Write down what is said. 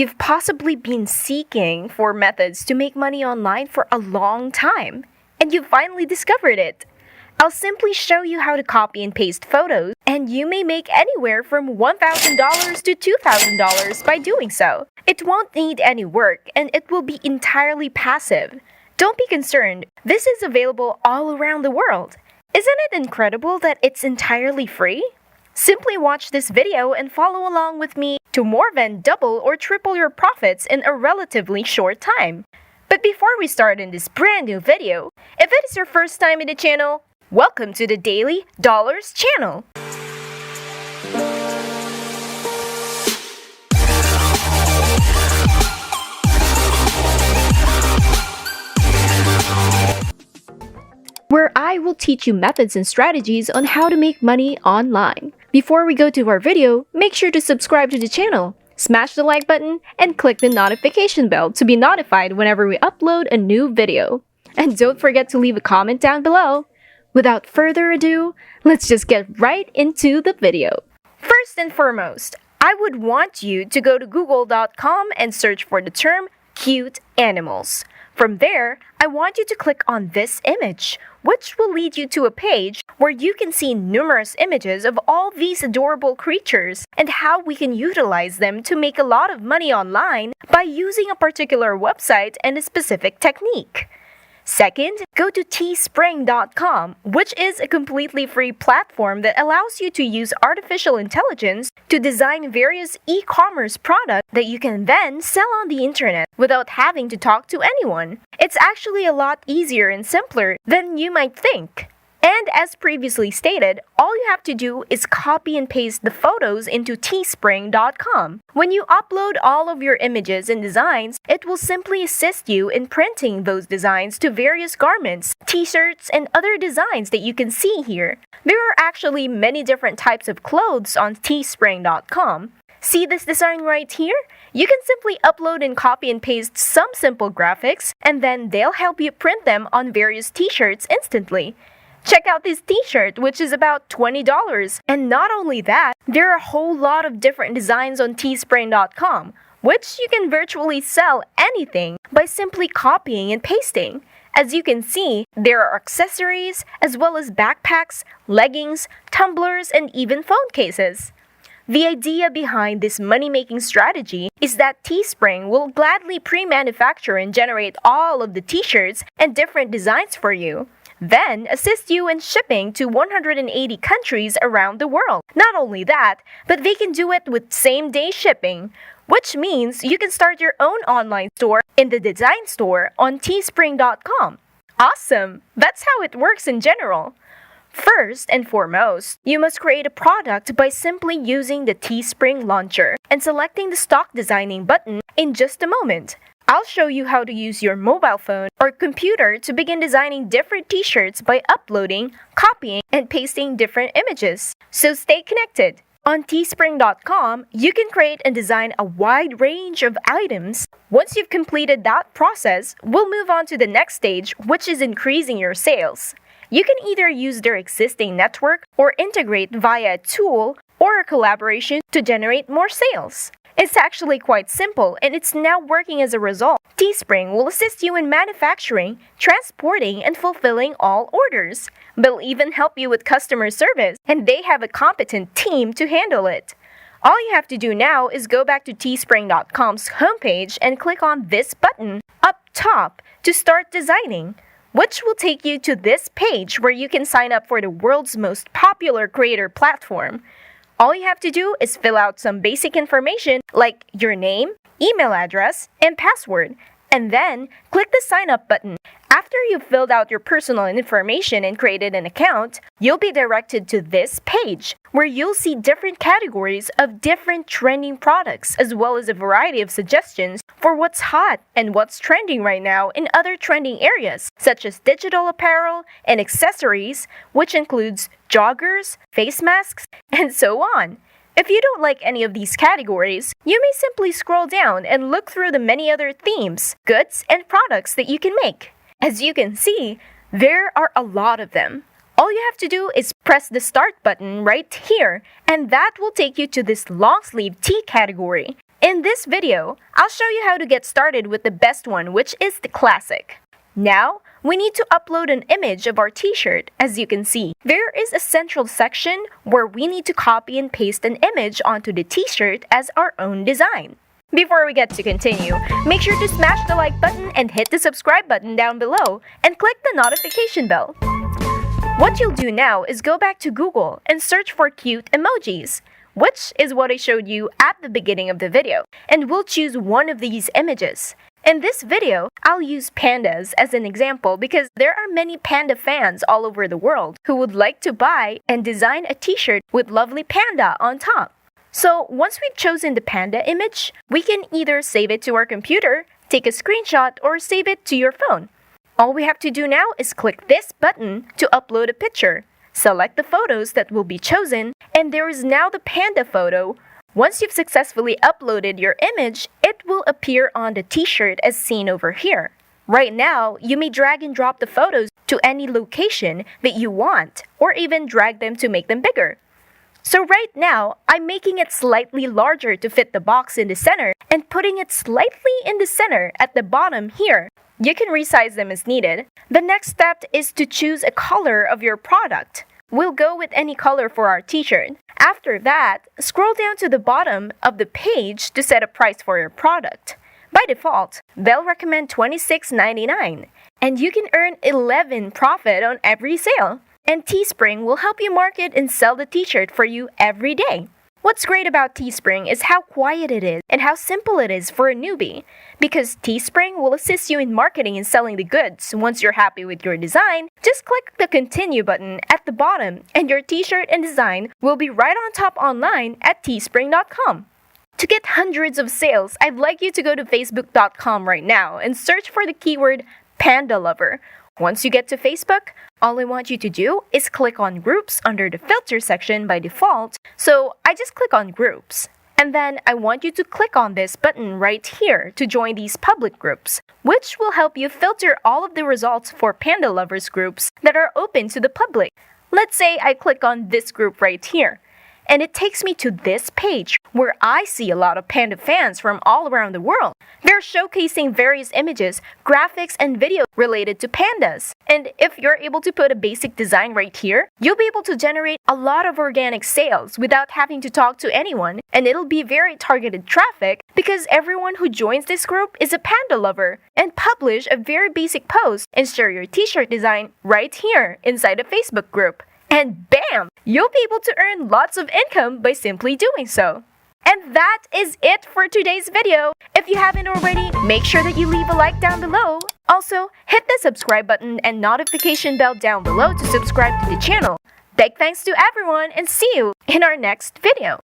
You've possibly been seeking for methods to make money online for a long time, and you finally discovered it. I'll simply show you how to copy and paste photos, and you may make anywhere from $1,000 to $2,000 by doing so. It won't need any work, and it will be entirely passive. Don't be concerned, this is available all around the world. Isn't it incredible that it's entirely free? Simply watch this video and follow along with me to more than double or triple your profits in a relatively short time. But before we start in this brand new video, if it is your first time in the channel, welcome to the Daily Dollars channel. Where I will teach you methods and strategies on how to make money online. Before we go to our video, make sure to subscribe to the channel, smash the like button, and click the notification bell to be notified whenever we upload a new video. And don't forget to leave a comment down below. Without further ado, let's just get right into the video. First and foremost, I would want you to go to google.com and search for the term cute animals. From there, I want you to click on this image, which will lead you to a page where you can see numerous images of all these adorable creatures and how we can utilize them to make a lot of money online by using a particular website and a specific technique. Second, go to teespring.com, which is a completely free platform that allows you to use artificial intelligence to design various e-commerce products that you can then sell on the internet without having to talk to anyone. It's actually a lot easier and simpler than you might think. And as previously stated, all you have to do is copy and paste the photos into teespring.com. When you upload all of your images and designs, it will simply assist you in printing those designs to various garments, t-shirts, and other designs that you can see here. There are actually many different types of clothes on teespring.com. See this design right here? You can simply upload and copy and paste some simple graphics, and then they'll help you print them on various t-shirts instantly. Check out this t-shirt, which is about $20. And not only that, there are a whole lot of different designs on teespring.com, which you can virtually sell anything by simply copying and pasting. As you can see, there are accessories, as well as backpacks, leggings, tumblers, and even phone cases. The idea behind this money-making strategy is that Teespring will gladly pre-manufacture and generate all of the t-shirts and different designs for you, then assist you in shipping to 180 countries around the world. Not only that, but they can do it with same-day shipping, which means you can start your own online store in the design store on teespring.com. Awesome! That's how it works in general. First and foremost, you must create a product by simply using the Teespring launcher and selecting the stock designing button in just a moment. I'll show you how to use your mobile phone or computer to begin designing different t-shirts by uploading, copying, and pasting different images. So stay connected. On teespring.com, you can create and design a wide range of items. Once you've completed that process, we'll move on to the next stage, which is increasing your sales. You can either use their existing network or integrate via a tool or a collaboration to generate more sales. It's actually quite simple, and it's now working as a result. Teespring will assist you in manufacturing, transporting, and fulfilling all orders. They'll even help you with customer service, and they have a competent team to handle it. All you have to do now is go back to teespring.com's homepage and click on this button up top to start designing, which will take you to this page where you can sign up for the world's most popular creator platform. All you have to do is fill out some basic information like your name, email address, and password, and then click the sign up button. After you've filled out your personal information and created an account, you'll be directed to this page where you'll see different categories of different trending products as well as a variety of suggestions for what's hot and what's trending right now in other trending areas such as digital apparel and accessories, which includes joggers, face masks, and so on. If you don't like any of these categories, you may simply scroll down and look through the many other themes, goods, and products that you can make. As you can see, there are a lot of them. All you have to do is press the start button right here, and that will take you to this long sleeve tee category. In this video, I'll show you how to get started with the best one, which is the classic. Now, we need to upload an image of our t-shirt. As you can see, there is a central section where we need to copy and paste an image onto the t-shirt as our own design. Before we get to continue, make sure to smash the like button and hit the subscribe button down below and click the notification bell. What you'll do now is go back to Google and search for cute emojis, which is what I showed you at the beginning of the video, and we'll choose one of these images. In this video, I'll use pandas as an example because there are many panda fans all over the world who would like to buy and design a t-shirt with lovely panda on top. So once we've chosen the panda image, we can either save it to our computer, take a screenshot, or save it to your phone. All we have to do now is click this button to upload a picture. Select the photos that will be chosen, and there is now the panda photo. Once you've successfully uploaded your image, it will appear on the t-shirt as seen over here. Right now, you may drag and drop the photos to any location that you want, or even drag them to make them bigger. So right now, I'm making it slightly larger to fit the box in the center and putting it slightly in the center at the bottom here. You can resize them as needed. The next step is to choose a color of your product. We'll go with any color for our t-shirt. After that, scroll down to the bottom of the page to set a price for your product. By default, they'll recommend $26.99, and you can earn 11% profit on every sale. And Teespring will help you market and sell the t-shirt for you every day. What's great about Teespring is how quiet it is and how simple it is for a newbie. Because Teespring will assist you in marketing and selling the goods. Once you're happy with your design, just click the continue button at the bottom and your t-shirt and design will be right on top online at teespring.com. To get hundreds of sales, I'd like you to go to facebook.com right now and search for the keyword Panda Lover. Once you get to Facebook, all I want you to do is click on Groups under the Filter section by default, so I just click on Groups. And then I want you to click on this button right here to join these public groups, which will help you filter all of the results for Panda Lovers groups that are open to the public. Let's say I click on this group right here, and it takes me to this page where I see a lot of panda fans from all around the world. They're showcasing various images, graphics, and video related to pandas. And if you're able to put a basic design right here, you'll be able to generate a lot of organic sales without having to talk to anyone, and it'll be very targeted traffic because everyone who joins this group is a panda lover. And publish a very basic post and share your t-shirt design right here inside a Facebook group. And bam! You'll be able to earn lots of income by simply doing so. And that is it for today's video. If you haven't already, make sure that you leave a like down below. Also, hit the subscribe button and notification bell down below to subscribe to the channel. Big thanks to everyone and see you in our next video.